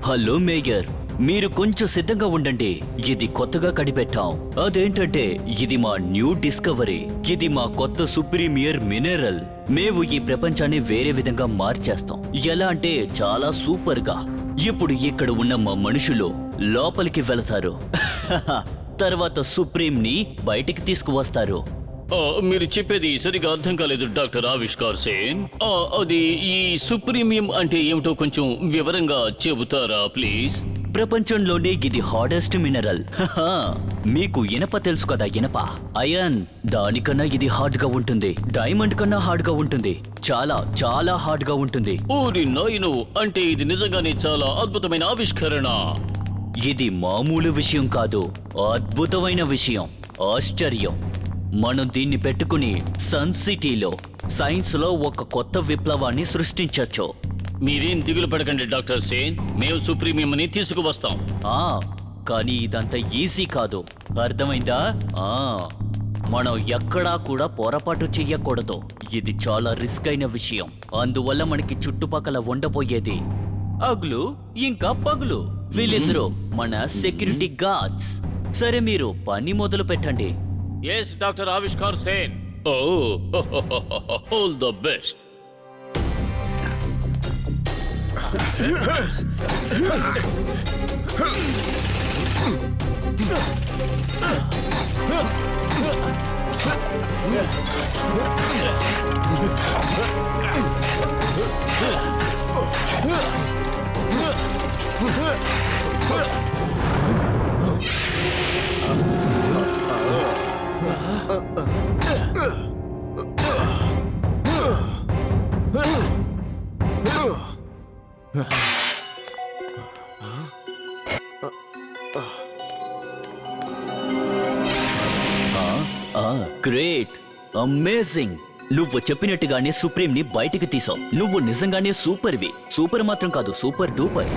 Hello mayor, మీరు కొంచెం సిద్ధంగా ఉండండి. ఇది కొత్తగా కనిపెట్టాం. అదేంటంటే ఇది మా న్యూ డిస్కవరీ. ఇది మా కొత్త సుప్రీమియర్ మినరల్. మేము ఈ ప్రపంచాన్ని వేరే విధంగా మార్చేస్తాం. ఎలా అంటే చాలా సూపర్ గా. ఇప్పుడు ఇక్కడ ఉన్న మా మనుషులు లోపలికి వెళతారు. తర్వాత సుప్రీం ని బయటికి తీసుకువస్తారు. మీరు చెప్పేది సరిగా అర్థం కాలేదు డాక్టర్ ఆవిష్కార్ సేన్. అది ఈ సుప్రీమియం అంటే ఏమిటో కొంచెం వివరంగా చెబుతారా ప్లీజ్? ప్రపంచంలోనే ఇది హార్డెస్ట్ మినరల్. మీకు ఇనప తెలుసు కదా, ఇనప అయన్. దానికన్నా ఇది హార్డ్ గా ఉంటుంది. డైమండ్ కన్నా హార్డ్ గా ఉంటుంది. చాలా చాలా హార్డ్ గా ఉంటుంది. ఓరి నాయనో, అంటే ఇది నిజంగానే చాలా అద్భుతమైన ఆవిష్కరణ. ఇది మామూలు విషయం కాదు, అద్భుతమైన విషయం, ఆశ్చర్యం. మనం దీన్ని పెట్టుకుని సన్ సిటీలో సైన్స్ లో ఒక కొత్త విప్లవాన్ని సృష్టించొచ్చు. మీరేం దిగులు పడకండి డాక్టర్ సేన్, మేము సుప్రీమియం ని తీసుకువస్తాం. కానీ ఇదంతా ఈజీ కాదు, అర్థమైందా? మనం ఎక్కడా కూడా పొరపాటు చెయ్యకూడదు. ఇది చాలా రిస్క్ అయిన విషయం. అందువల్ల మనకి చుట్టుపక్కల ఉండబోయేది అగ్లు ఇంకా పగులు. వీళ్ళిద్దరూ మన సెక్యూరిటీ గార్డ్స్. సరే, మీరు పని మొదలు పెట్టండి. Yes doctor Avishkar Sen. All the best. Great, amazing. నువ్వు చెప్పినట్టుగానే సుప్రీం ని బయటికి తీసావు. నువ్వు నిజంగానే సూపర్వి. సూపర్ మాత్రం కాదు, సూపర్ డూపర్.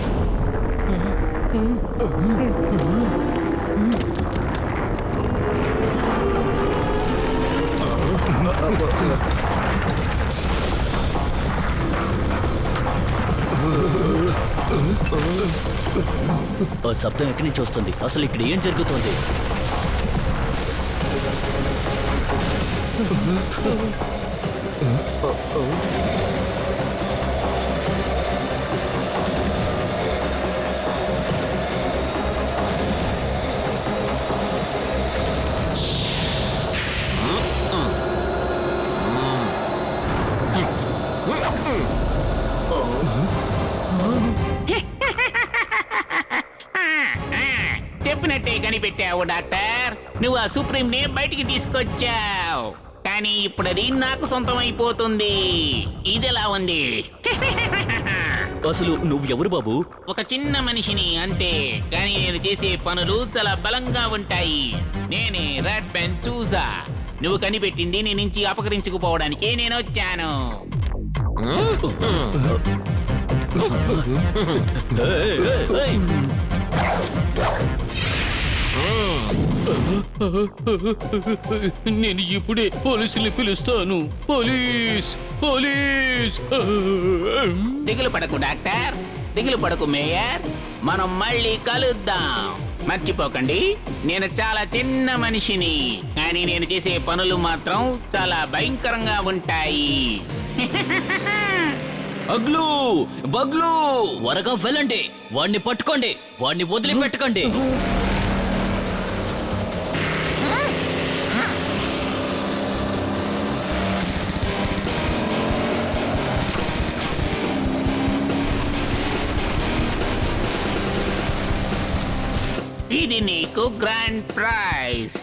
ఆ శబ్దం ఎక్కడి నుంచి వస్తుంది? అసలు ఇక్కడ ఏం జరుగుతుంది? చెప్పినట్టే కనిపెట్టావు డాక్టర్. నువ్వు ఆ సుప్రీం ని బయటికి తీసుకొచ్చావు. కానీ ఇప్పుడు అది నాకు సొంతం అయిపోతుంది. ఇదెలా ఉంది? అసలు నువ్వు ఎవరు బాబు? ఒక చిన్న మనిషిని అంతే, కానీ నేను చేసే పనులు చాలా బలంగా ఉంటాయి. నేనే రెడ్ పెన్ చూసా. నువ్వు కనిపెట్టింది నీ నుంచి అపకరించుకుపోవడానికి నేను వచ్చాను. నేను ఇప్పుడే పోలీసుల్ని పిలుస్తాను. Police, police. దిగులు పడకు డాక్టర్, దిగులు పడకు మేయర్. మనం మళ్ళీ కలుద్దాం. మర్చిపోకండి, నేను చాలా చిన్న మనిషిని, కానీ నేను చేసే పనులు మాత్రం చాలా భయంకరంగా ఉంటాయి. అగ్లు, బగ్లు, త్వరగా వెళ్ళండి. వాణ్ణి పట్టుకోండి, వాణ్ణి వదిలిపెట్టకండి. ఇది నీకు గ్రాండ్ ప్రైజ్.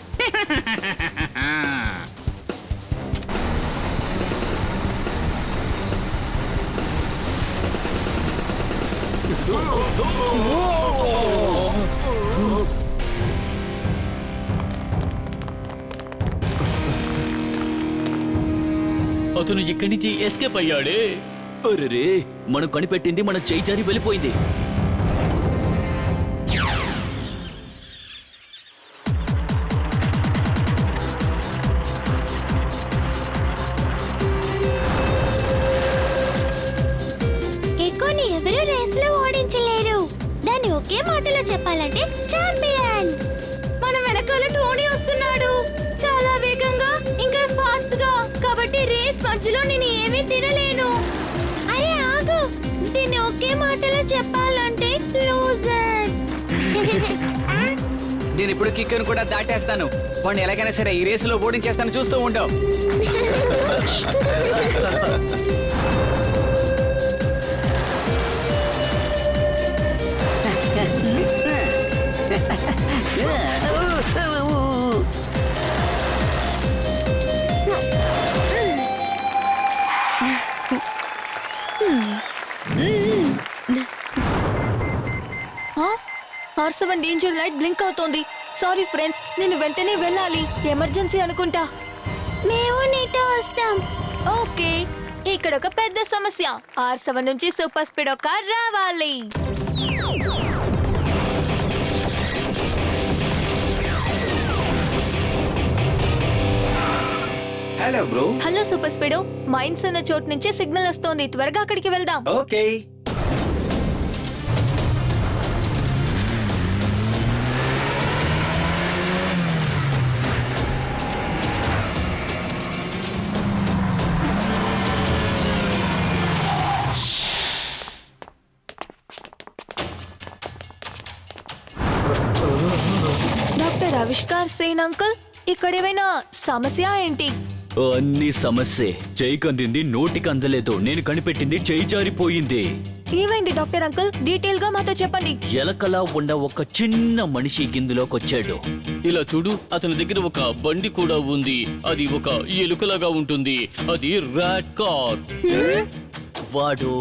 అతను ఇక్కడి నుంచి ఎస్కేప్ అయ్యాడే. అరే, మనం కనిపెట్టింది మన చేయి జారి వెళ్ళిపోయింది. ఒకే మాటలో చెప్పాలంటే ఛాంపియన్. మన వెనకాల టోనీ వస్తున్నాడు, చాలా వేగంగా ఇంకా ఫాస్ట్ గా. కాబట్టి రేస్ మధ్యలో నేను ఏమీ తినలేను. అరే ఆగు, దీన్ని ఒకే మాటలో చెప్పాలంటే లూజర్. నేను ఇప్పుడు కిక్కను కూడా దాటేస్తాను. వాడిని ఎలాగైనా సరే ఈ రేసులో ఓడించేస్తాను, చూస్తూ ఉండవు. R7 డేంజర్ లైట్ బ్లింక్ అవుతోంది. సారీ ఫ్రెండ్స్, నేను వెంటనే వెళ్ళాలి. ఎమర్జెన్సీ అనుకుంటా. మేము నీతో వస్తాం. ఓకే, ఇక్కడ ఒక పెద్ద సమస్య. R7 నుంచి సూపర్ స్పీడ్ కార్ రావాలి. Hello bro. Hello super speedo, mines అన్న చోటు నుంచి సిగ్నల్ వస్తోంది. త్వరగా అక్కడికి వెళ్దాం. Okay. Doctor Avishkar Sen uncle, ఇక్కడ ఏమైనా సమస్య ఏంటి? అన్ని సమస్యే. చెయ్యికి అందింది నోటికి అందలేదు. నేను కనిపెట్టింది చెయ్యి జారిపోయింది. ఏమైంది డాక్టర్ అంకుల్? డీటెయిల్ గా మాతో చెప్పండి. ఎలకలా ఉన్న ఒక చిన్న మనిషి గిందులోకొచ్చాడు. ఇలా చూడు, అతని దగ్గర ఒక బండి కూడా ఉంది. అది ఒక ఎలుకలాగా ఉంటుంది. అది ర్యాట్ కార్. వాడు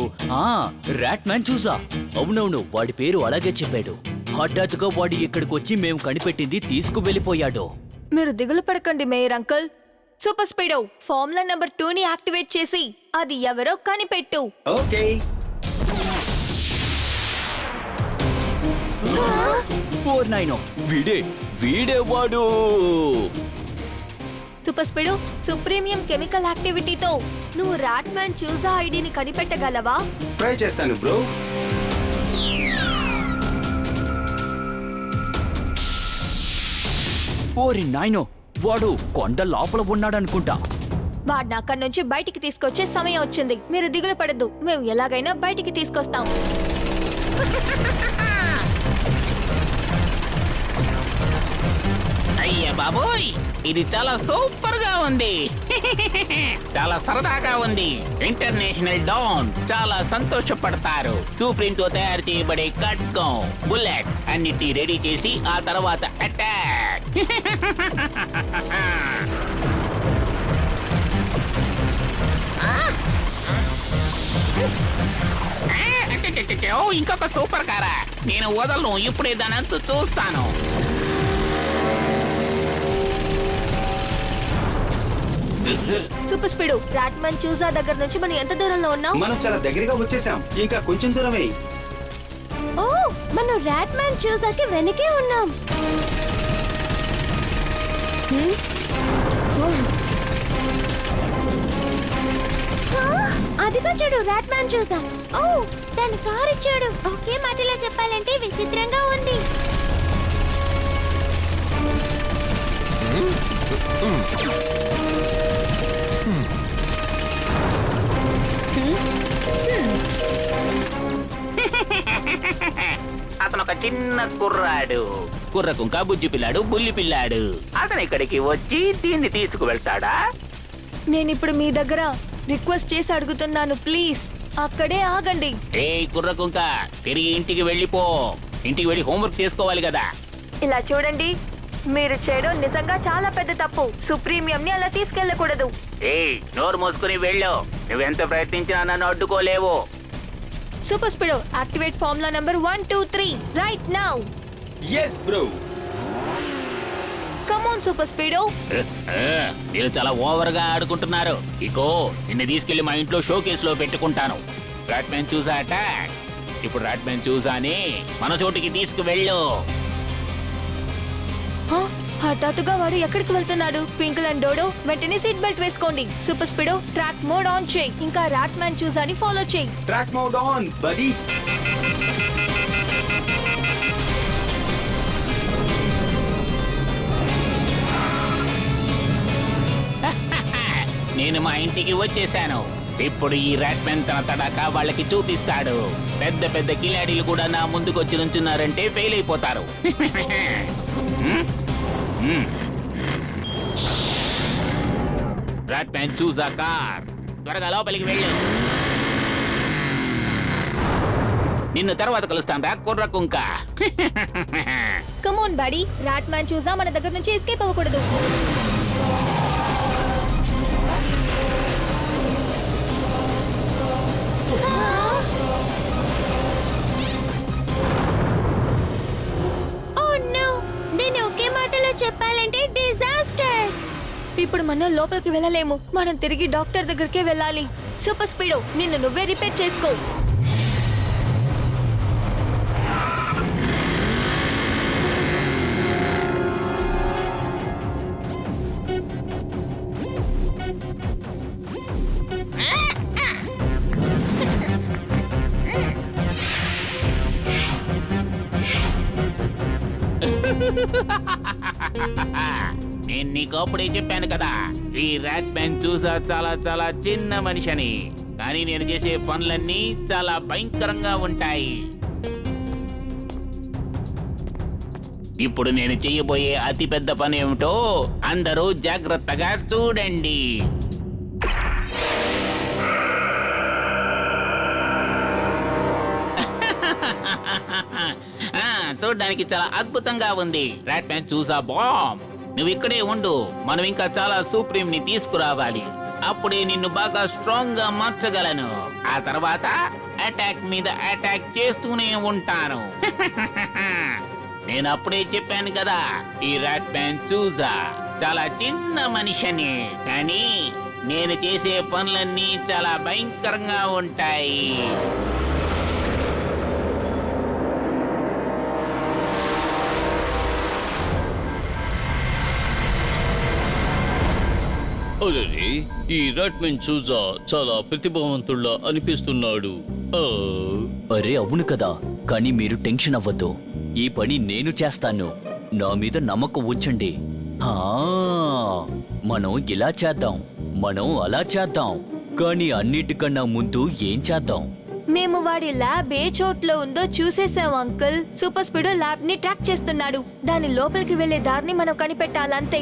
ర్యాట్ మ్యాన్ చూసా. అవునవును, వాడి పేరు అలాగే చెప్పాడు. హఠాత్తుగా వాడు ఇక్కడికి వచ్చి మేము కనిపెట్టింది తీసుకు వెళ్ళిపోయాడు. మీరు దిగులు పడకండి mayor uncle. Super speedo, formula number 2 ని యాక్టివేట్ చేసి అది ఎవరో కనిపెట్టు. ఓకే. ఓర్ నాయనో, వీడే వాడు. సూపర్ స్పీడో, సుప్రీమియం కెమికల్ యాక్టివిటీతో నువ్వు ర్యాట్ మ్యాన్ చూసా ఐడిని కనిపెట్టగలవా? ట్రై చేస్తాను బ్రో. ఓరి నాయనో, వాడు కొండ లోపల ఉన్నాడనుకుంటా. వాడిని అక్కడి నుంచి బయటికి తీసుకొచ్చే సమయం వచ్చింది. మీరు దిగులు పడద్దు, మేము ఎలాగైనా బయటికి తీసుకొస్తాం. అయ్యా బాబోయ్, ఇది చాలా సూపర్ గా ఉంది. చాలా సరదాగా ఉంది. ఇంటర్నేషనల్ డాన్ చాలా సంతోషపడతారు. సూప్రీం తో తయారు చేయబడే ఖడ్గం, బుల్లెట్ అన్నిటి రెడీ చేసి ఆ తర్వాత అటాక్. ఓ, ఇంకొక సూపర్ కారా. నేను వదలను, ఇప్పుడే దానంతా చూస్తాను. సూపర్ స్పీడ్, ర్యాట్ మ్యాన్ చూసా దగ్గర నుంచి మనం ఎంత దూరంలో ఉన్నాం? మనం చాలా దగ్గరగా వచ్చేసాం. ఇంకా కొంచెం దూరమే. ఓ, మనం ర్యాట్ మ్యాన్ చూసాకి వెనకే ఉన్నాం. అదిగో చూడు, ర్యాట్ మ్యాన్ చూసా. ఓ, దాని కారు చూడు. ఒకే మాటలో చెప్పాలంటే విచిత్రంగా ఉంది. అతను ఒక చిన్న కుర్రాడు. కుర్రకుంక బుజ్జి పిల్లాడు, బుల్లి పిల్లాడు. అతను ఇక్కడికి వచ్చి దీన్ని తీసుకువెళ్తాడా? నేను ఇప్పుడు మీ దగ్గర రిక్వెస్ట్ చేసి అడుగుతున్నాను, ప్లీజ్ అక్కడే ఆగండి. ఏ కుర్రకుంక, తిరిగి ఇంటికి వెళ్ళిపో. ఇంటికి వెళ్ళి హోంవర్క్ చేసుకోవాలి కదా. ఇలా చూడండి, మీరు చేయడం నిజంగా చాలా పెద్ద తప్పు. సుప్రీమియం ని అలా తీసుకెళ్ళకూడదు. ఏ నోరు మూసుకుని వెళ్ళు. నువ్వెంత ప్రయత్నించినా నన్ను అడ్డుకోలేవు. Super Speedo, activate formula number 1, 2, 3 right now. yes bro. Come on Super Speedo. మీరు చాలా ఓవర్ గా ఆడుకుంటున్నారు. ఇకో నిన్ను తీసుకెళ్లి మా ఇంట్లో షో కేసులో పెట్టుకుంటాను. ర్యాట్ మ్యాన్ చూసా అటాక్. ఇప్పుడు ర్యాట్ మ్యాన్ చూసాని మన చోటికి తీసుకువెళ్ళు. హఠాత్తుగా వాడు ఎక్కడికి వెళ్తున్నాడు? ట్వింకిల్ అండ్ డోడో, వెంటనే సీట్ బెల్ట్ వేసుకోండి. Super speedo, track mode on చేయి. ఇంకా ర్యాట్ మ్యాన్ చూసాని ఫాలో చేయి. Track mode on buddy. నేను మా ఇంటికి వచ్చేసాను. ఇప్పుడు ఈ ర్యాట్ మ్యాన్ తన తడాకా వాళ్ళకి చూపిస్తాడు. పెద్ద పెద్ద కిలాడీలు కూడా నా ముందుకు వచ్చి నుంచున్నారంటే ఫెయిల్ అయిపోతారు. ర్యాట్ మ్యాన్ చూసా కార్, త్వరగా లోపలికి వెళ్ళు. నిన్ను తర్వాత కలుస్తాను రా కుర్ర కుంక. కమోన్ బాడీ, రాట్ మ్యాన్ చూసా మన దగ్గర నుంచి ఎస్కేప్ అవ్వకూడదు. దీన్ని ఒకే మాటలో చెప్పాలంటే డిజాస్టర్. ఇప్పుడు మనం లోపలికి వెళ్ళలేము. మనం తిరిగి డాక్టర్ దగ్గరికే వెళ్ళాలి. సూపర్ స్పీడో, నిన్ను నువ్వే రిపేర్ చేసుకో. నేను నీకు అప్పుడే చెప్పాను కదా, ఈ ర్యాట్ మ్యాన్ చూసా చాలా చాలా చిన్న మనిషి అని. కానీ నేను చేసే పనులన్నీ చాలా భయంకరంగా ఉంటాయి. ఇప్పుడు నేను చేయబోయే అతి పెద్ద పని ఏమిటో అందరూ జాగ్రత్తగా చూడండి. చూడడానికి చాలా అద్భుతంగా ఉంది. ర్యాట్ మ్యాన్ చూసా బాంబ్, నువ్వు ఇక్కడే ఉండు. మనం ఇంకా చాలా సూప్రీం ని తీసుకురావాలి. అప్పుడే నిన్ను బాగా స్ట్రాంగ్ గా మార్చగలను. ఆ తర్వాత అటాక్ మీద అటాక్ చేస్తూనే ఉంటాను. నేను అప్పుడే చెప్పాను కదా, ఈ ర్యాట్ మ్యాన్ చూసా చాలా చిన్న మనిషిని. కానీ నేను చేసే పనులన్నీ చాలా భయంకరంగా ఉంటాయి. అరే, ఈ ర్యాట్ మ్యాన్ చూసా చాలా ప్రతిభావంతుల్లా అనిపిస్తున్నాడు. అరే అవును కదా, కానీ మీరు టెన్షన్ అవ్వద్దు. ఈ పని నేను చేస్తాను. నా మీద నమ్మకం ఉంచండి. హా, మనం ఇలా చేద్దాం, మనం అలా చేద్దాం. కానీ అన్నిటికన్నా ముందు ఏం చేద్దాం? మేము వాడి ల్యాబ్ ఏ చోట్లో ఉందో చూసేసాం అంకుల్. సూపర్ స్పీడో ల్యాబ్ ని ట్రాక్ చేస్తున్నాడు. దాని లోపలికి వెళ్లే దారిని మనం కనిపెట్టాలంతే.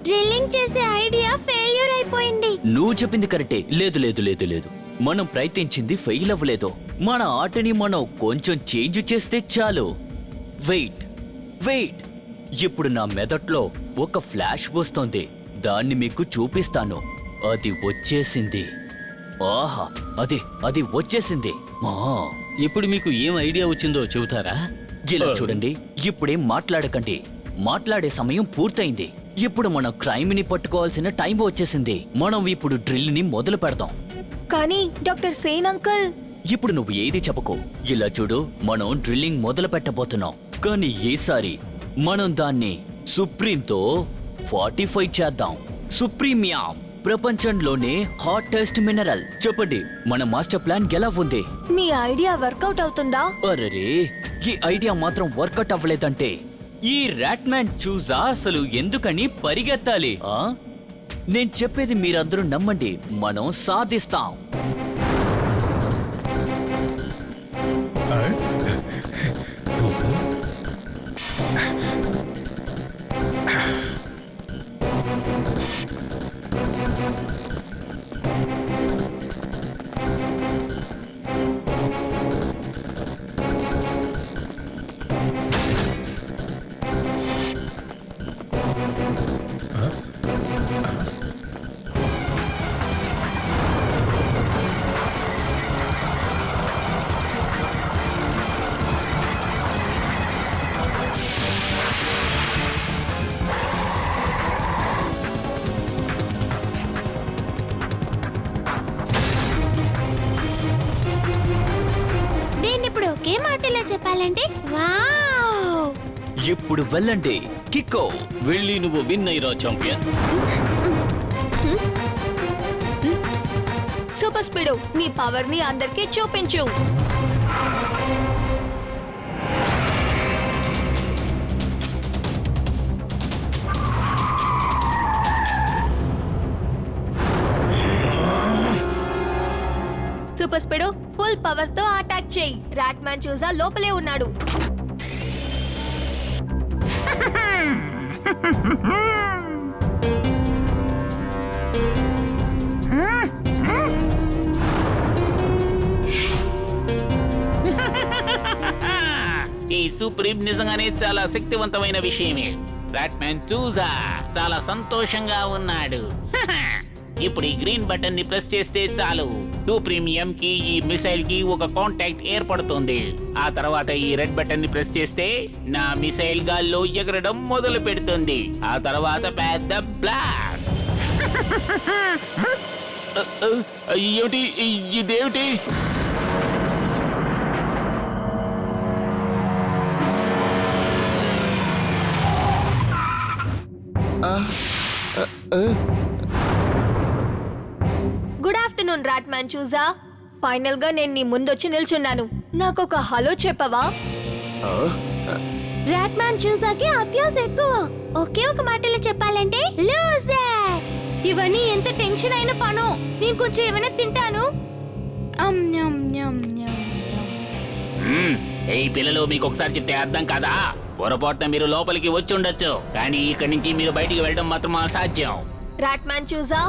డ్రిల్లింగ్ చేసే ఐడియా ఫెయిల్యూర్ అయిపోయింది. నువ్వు చెప్పింది కరెక్టే. లేదు లేదు లేదు లేదు, మనం ప్రయత్నించింది ఫెయిల్ అవ్వలేదు. మన ఆటని మనం కొంచెం చేంజ్ చేస్తే చాలు. వెయిట్ వెయిట్, ఇప్పుడు నా మెదట్లో ఒక ఫ్లాష్ వస్తోంది. దాన్ని మీకు చూపిస్తాను. అది వచ్చేసింది. ఆహా, అది వచ్చేసింది. ఇప్పుడు మీకు ఏం ఐడియా వచ్చిందో చెబుతారా? ఇలా చూడండి, ఇప్పుడేం మాట్లాడకండి. మాట్లాడే సమయం పూర్తయింది. ఇప్పుడు మనం క్రైమ్ ని పట్టుకోవాల్సిన టైం వచ్చేసింది. మనం ఇప్పుడు డ్రిల్ ని మొదలు పెడదాం. కానీ డాక్టర్ సేన్ అంకుల్, ఇప్పుడు నువ్వు ఏది చెప్పకు. ఇలా చూడు, మనం డ్రిల్లింగ్ మొదలు పెట్టబోతున్నాం. కానీ ఈసారి మనం దాన్ని సుప్రీంతో 45 చేద్దాం. సుప్రీమియం ప్రపంచంలోనే హాటెస్ట్ మినరల్. చెప్పండి, మన మాస్టర్ ప్లాన్ ఎలా ఉంది? మీ ఐడియా వర్కౌట్ అవుతుందా? అరే, ఈ ఐడియా మాత్రం వర్కౌట్ అవ్వలేదంటే ఈ ర్యాట్ మ్యాన్ చూసా అసలు ఎందుకని పరిగెత్తాలి? నేను చెప్పేది మీరందరూ నమ్మండి, మనం సాధిస్తాం. ఇప్పుడు ఒకే మాటలో చెప్పాలంటే వావ్. ఇప్పుడు వెళ్ళండి కిక్కో. వెళ్ళి నువ్వు విన్ అయ్యిరా ఛాంపియన్. సూపర్ స్పీడో, నీ పవర్ ని అందరికీ చూపించు. సూపర్ స్పీడ్ ఫుల్ పవర్ తో అటాక్ చేయి. రాట్ మ్యాన్ చూసా లోపలే ఉన్నాడు. ఈ సుప్రీం నిజంగానే చాలా శక్తివంతమైన విషయమే. రాట్ మ్యాన్ చూసా చాలా సంతోషంగా ఉన్నాడు. ఇప్పుడు ఈ గ్రీన్ బటన్ ని ప్రెస్ చేస్తే చాలు, సుప్రీమియం కి ఈ మిసైల్ కి ఒక కాంటాక్ట్ ఏర్పడుతుంది. ఆ తర్వాత ఈ రెడ్ బటన్ ని ప్రెస్ చేస్తే నా మిసైల్ గాల్లో ఎగరడం మొదలు పెడుతుంది. ఆ తర్వాత పెద్ద బ్లాస్ట్. ఏమిటి ఇదేమిటి? గుడ్ ఆఫ్టర్నూన్ రాట్ మ్యాన్ చూసా. ఫైనల్ గా నేను నీ ముందొచ్చి నిల్చున్నాను. నాకొక హలో చెప్పవా? రాట్ మ్యాన్ చూసాకి అత్యాస ఎక్కువ. ఒకే ఒక మాటలో చెప్పాలంటే లూజర్. ఇవన్నీ ఎంత టెన్షన్ అయిన పనో. నేను కొంచెం ఏమైనా తింటాను. ఈ పిల్లలు మీకు ఒకసారి చెప్తే అర్థం కాదా? పొరపాటున మీరు లోపలికి వచ్చి ఉండొచ్చు, కానీ ఇక్కడి నుంచి మీరు బయటికి వెళ్ళడం మాత్రం అసాధ్యం. రాట్ మ్యాన్ చూసా,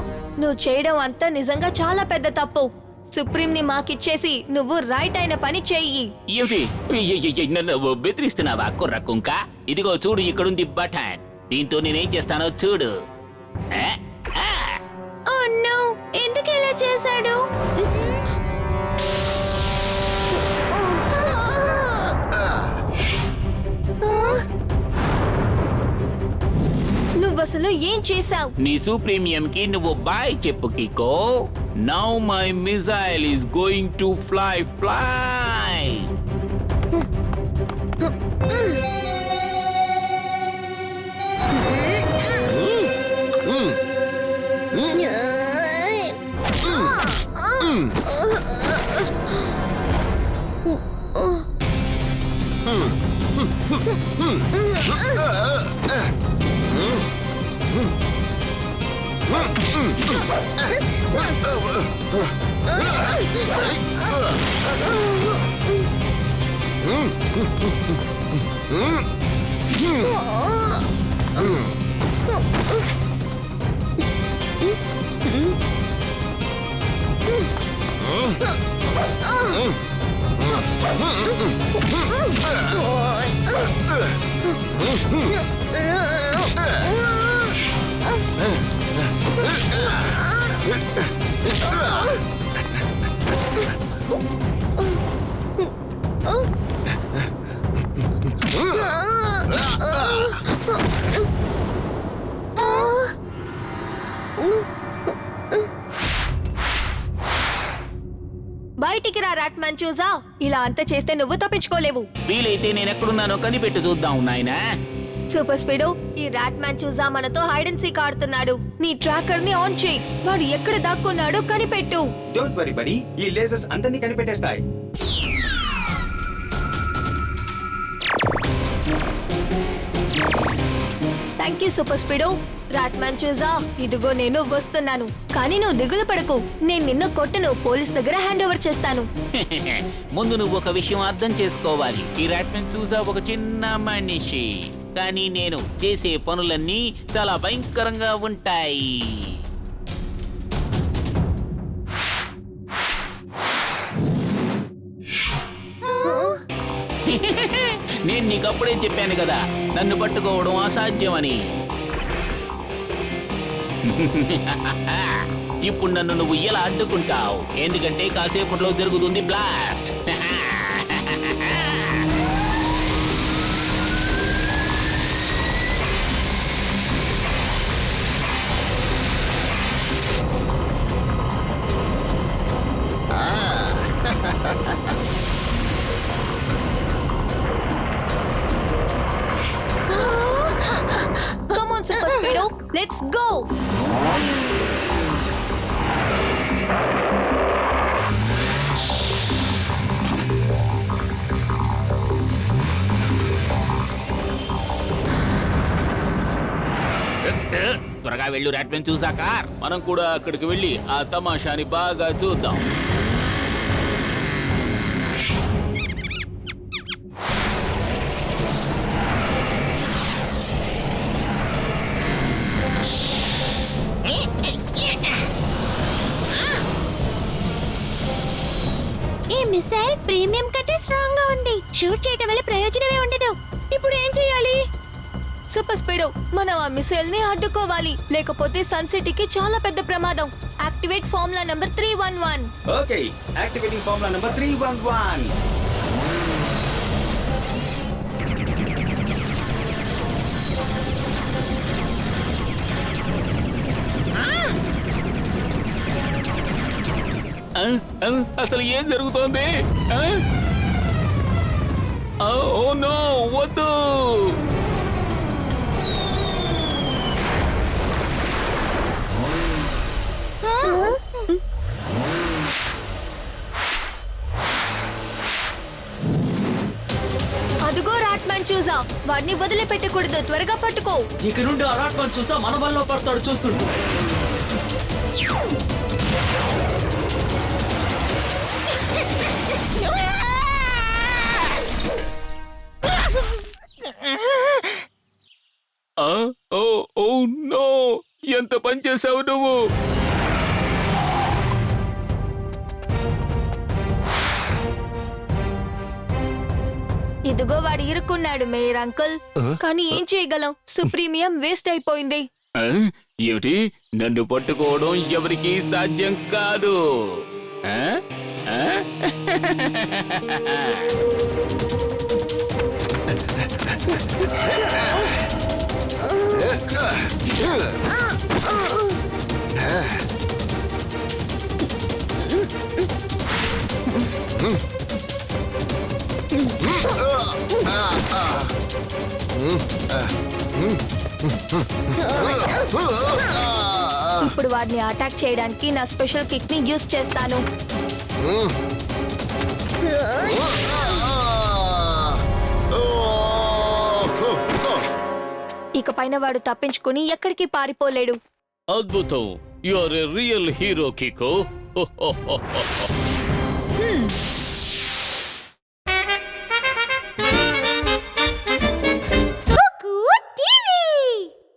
నువ్వు చేయడం అంతా నిజంగా చాలా పెద్ద తప్పు. సుప్రీం ని మాకిచ్చేసి నువ్వు రైట్ అయిన పని చెయ్యి. ఏమిటి నన్ను బెదిరిస్తున్నావా కుర్ర కుంక? ఇదిగో చూడు, ఇక్కడుంది బటన్. దీంతో నేనేం చేస్తానో చూడు. ఎందుకు ఇలా చేశాడు? నువ్వసలు ఏం చేశావు? నీ సుప్రీమియం కి నువ్వు బాయ్ చెప్పు Kiko. Now my missile is going to fly. బయటికి రా రాట్ మ్యాన్ చూసా. ఇలా అంతా చేస్తే నువ్వు తప్పించుకోలేవు. వీలైతే నేను ఎక్కడున్నానో కనిపెట్టు చూద్దాం నాయనా. సూపర్ స్పీడ్, ఈ రాట్ మ్యాన్ చూసా మనతో హైడ్ అండ్ సీక్ ఆడుతున్నాడు. నీ ట్రాకర్ ని ఆన్ చేయి. వాడు ఎక్కడ దాక్కున్నాడో కనిపెట్టు. డోంట్ వరీ బడీ, ఈ లేజర్స్ అందరినీ కనిపెట్టేస్తాయి. Thank you super speed. Rat man చూసా, ఇదిగో నేను వస్తున్నాను. కానీ నువ్వు దిగులు పడకు, నేను నిన్ను కొట్టను. పోలీస్ దగ్గర హ్యాండ్ ఓవర్ చేస్తాను. ముందు నువ్వు ఒక విషయం అర్థం చేసుకోవాలి. ఈ రాట్మెన్ చూసా ఒక చిన్న మనిషి, కానీ నేను చేసే పనులన్నీ చాలా భయంకరంగా ఉంటాయి. నేను నీకు అప్పుడే చెప్పాను కదా, నన్ను పట్టుకోవడం అసాధ్యమని. ఇప్పుడు నన్ను నువ్వు ఎలా అడ్డుకుంటావు? ఎందుకంటే కాసేపట్లో జరుగుతుంది blast. Come on, Super Speedo, let's go. త్వరగా వెళ్ళు రాట్మెన్ చూసాక మనం కూడా అక్కడికి వెళ్ళి ఆ తమాషాని బాగా చూద్దాం. షూట్ చేయటం వల్ల ప్రయోజనమే ఉండదు. ఇప్పుడు ఏం చేయాలి? సూపర్ స్పీడో, మనం ఆ మిసైల్ ని అడ్డుకోవాలి, లేకపోతే సన్ సిటీకి చాలా పెద్ద ప్రమాదం. Activate formula number 311. Okay, activating formula number 311. అసలు ఏం జరుగుతోంది? ఓ నో, వద్దు. అదుగో రాట్మాన్ చూసా, వాడిని వదిలిపెట్టకూడదు, త్వరగా పట్టుకో. ఇక నుండి ఆ రాట్మాన్ చూసా మన వల్ల పడతాడు చూస్తుంటూ. ఓ నో, ఎంత పని చేసావు నువ్వు? ఇదిగో వాడు ఇరుక్కున్నాడు మేయర్ అంకుల్. కానీ ఏం చేయగలం, సుప్రీమియం వేస్ట్ అయిపోయింది. ఏమిటి? నన్ను పట్టుకోవడం ఎవరికీ సాధ్యం కాదు. ఇప్పుడు వాడిని అటాక్ చేయడానికి నా స్పెషల్ కిక్ ని యూస్ చేస్తాను. ఇక పైన వాడు తప్పించుకుని ఎక్కడికి పారిపోలేడు. అద్భుతం, you are a real hero కికో.